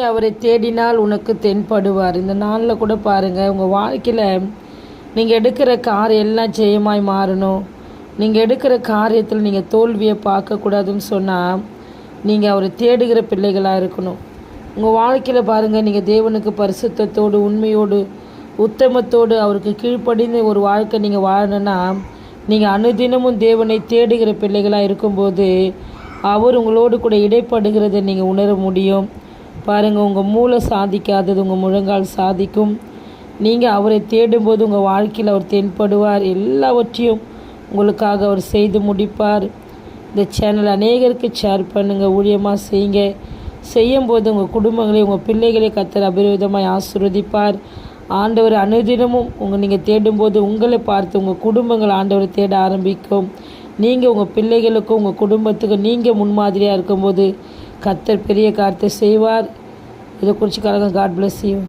அவரை தேடினால் உனக்கு தென்படுவார். இந்த நாளில் கூட பாருங்கள், உங்கள் வாழ்க்கையில் நீங்கள் எடுக்கிற காரியம் எல்லாம் ஜெயமாய் மாறணும். நீங்கள் எடுக்கிற காரியத்தில் நீங்கள் தோல்வியை பார்க்கக்கூடாதுன்னு சொன்னால் நீங்கள் அவரை தேடுகிற பிள்ளைகளாக இருக்கணும். உங்கள் வாழ்க்கையில் பாருங்கள், நீங்கள் தேவனுக்கு பரிசுத்தத்தோடு உண்மையோடு உத்தமத்தோடு அவருக்கு கீழ்ப்படிந்து ஒரு வாழ்க்கை நீங்கள் வாழணுன்னா நீங்கள் அனுதினமும் தேவனை தேடுகிற பிள்ளைகளாக இருக்கும்போது அவர் உங்களோடு கூட இடைப்படுகிறதை நீங்கள் உணர முடியும். பாருங்கள், உங்கள் மூளை சாதிக்காதது உங்கள் முழங்கால் சாதிக்கும். நீங்கள் அவரை தேடும்போது உங்கள் வாழ்க்கையில் அவர் தென்படுவார். எல்லாவற்றையும் உங்களுக்காக அவர் செய்து முடிப்பார். இந்த சேனல் அநேகருக்கு ஷேர் பண்ணுங்கள், ஊழியமாக செய்யுங்க. செய்யும்போது உங்கள் குடும்பங்களை உங்கள் பிள்ளைகளை கர்த்தர் அபரிவிதமாய் ஆசீர்வதிப்பார். ஆண்டவர் அனுதினமும் நீங்கள் தேடும்போது உங்களை பார்த்து உங்கள் குடும்பங்கள் ஆண்டவரை தேட ஆரம்பிக்கும். நீங்கள் உங்கள் பிள்ளைகளுக்கும் உங்கள் குடும்பத்துக்கும் நீங்கள் முன்மாதிரியாக இருக்கும்போது கர்த்தர் பெரிய காரியத்தை செய்வார். இதை குறித்து காட் பிளஸ் யூ.